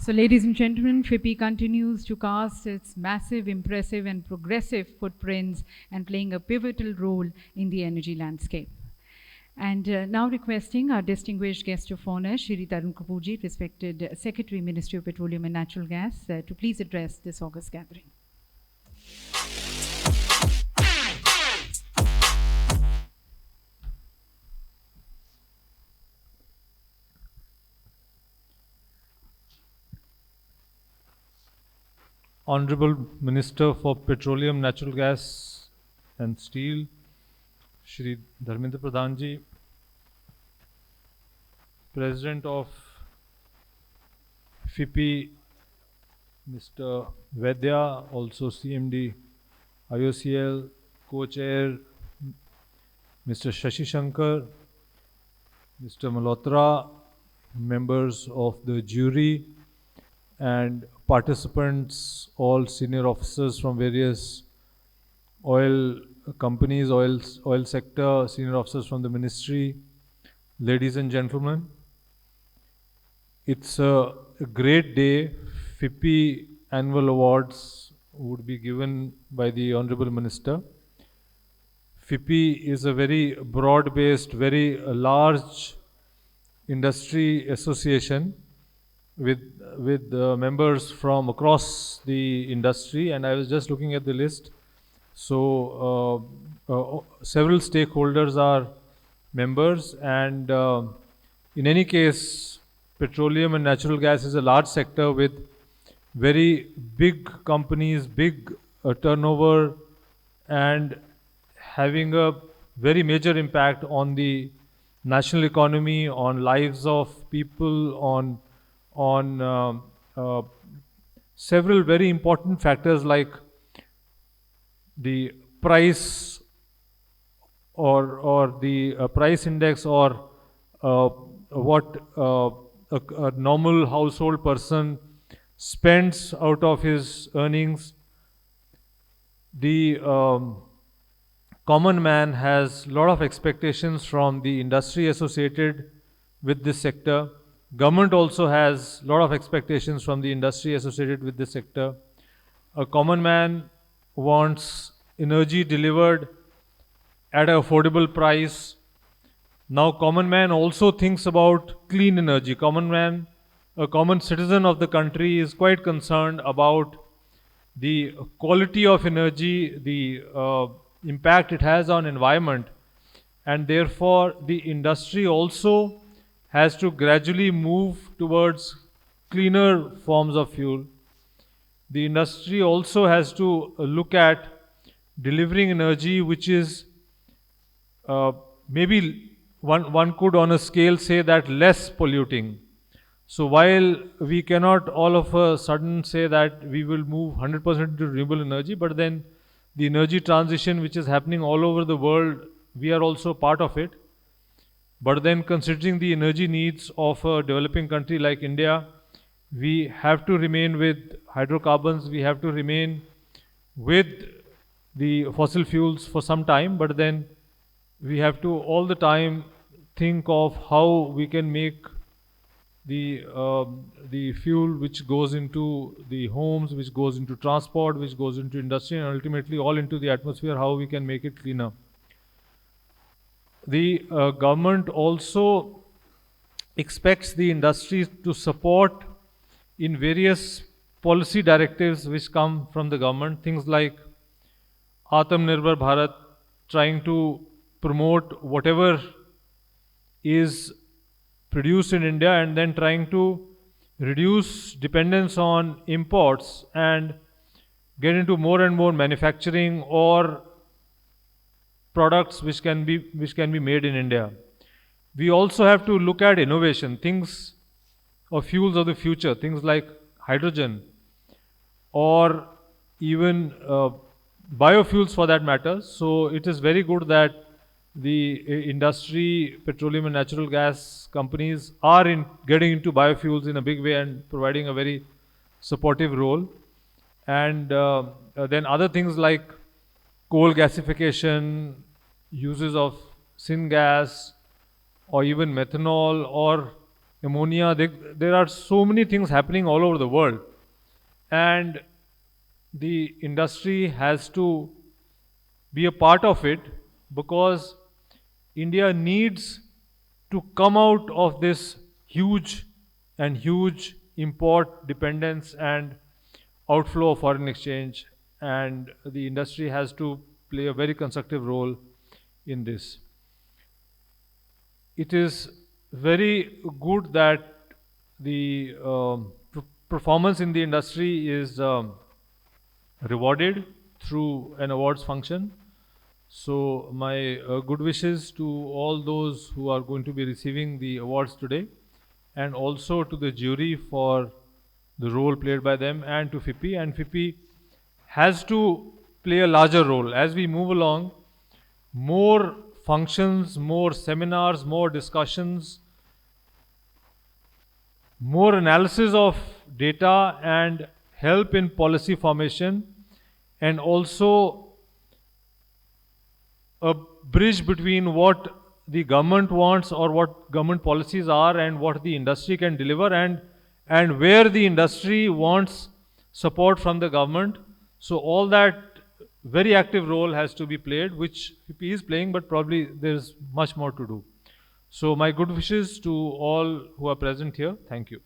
So, ladies and gentlemen, FIPPI continues to cast its massive, impressive, and progressive footprints and playing a pivotal role in the energy landscape. And now requesting our distinguished guest of honor, Shri Tarun Kapoorji, respected Secretary, Ministry of Petroleum and Natural Gas, to please address this august gathering. Honorable Minister for Petroleum, Natural Gas and Steel, Shri Dharmendra Pradhan Ji, President of FIPPI, Mr. Vaidya, also CMD, IOCL, Co-Chair, Mr. Shashi Shankar, Mr. Malhotra, members of the jury, and participants, all senior officers from various oil companies, oil sector, senior officers from the ministry, ladies and gentlemen. It's a great day. FIPPI annual awards would be given by the Honorable Minister. FIPPI is a very broad-based, very large industry association with members from across the industry, and I was just looking at the list. So several stakeholders are members, and in any case, petroleum and natural gas is a large sector with very big companies, big turnover, and having a very major impact on the national economy, on lives of people, on several very important factors like the price or the price index, or what a normal household person spends out of his earnings. The common man has a lot of expectations from the industry associated with this sector. Government also has a lot of expectations from the industry associated with this sector. A common man wants energy delivered at an affordable price. Now, common man also thinks about clean energy. A common citizen of the country is quite concerned about the quality of energy, the impact it has on environment, and therefore the industry also has to gradually move towards cleaner forms of fuel. The industry also has to look at delivering energy which is maybe one could on a scale say that less polluting. So while we cannot all of a sudden say that we will move 100% to renewable energy, but then the energy transition which is happening all over the world, we are also part of it. But then considering the energy needs of a developing country like India, we have to remain with hydrocarbons, we have to remain with the fossil fuels for some time, but then we have to all the time think of how we can make the fuel which goes into the homes, which goes into transport, which goes into industry, and ultimately all into the atmosphere, how we can make it cleaner. The government also expects the industry to support in various policy directives which come from the government, things like Atmanirbhar Bharat, trying to promote whatever is produced in India and then trying to reduce dependence on imports and get into more and more manufacturing or products which can be made in India. We also have to look at innovation, things or fuels of the future, things like hydrogen or even biofuels for that matter. So it is very good that the industry, petroleum and natural gas companies are getting into biofuels in a big way and providing a very supportive role. And then other things like coal gasification, uses of syngas, or even methanol, or ammonia. There are so many things happening all over the world, and the industry has to be a part of it, because India needs to come out of this huge import dependence and outflow of foreign exchange, and the industry has to play a very constructive role in this. It is very good that the performance in the industry is rewarded through an awards function. So my good wishes to all those who are going to be receiving the awards today, and also to the jury for the role played by them, and to FIPPI. And FIPPI has to play a larger role as we move along. More functions, more seminars, more discussions, more analysis of data, and help in policy formation, and also a bridge between what the government wants, or what government policies are, and what the industry can deliver, and where the industry wants support from the government. So all that very active role has to be played, which FIPPI is playing, but probably there's much more to do. So my good wishes to all who are present here. Thank you.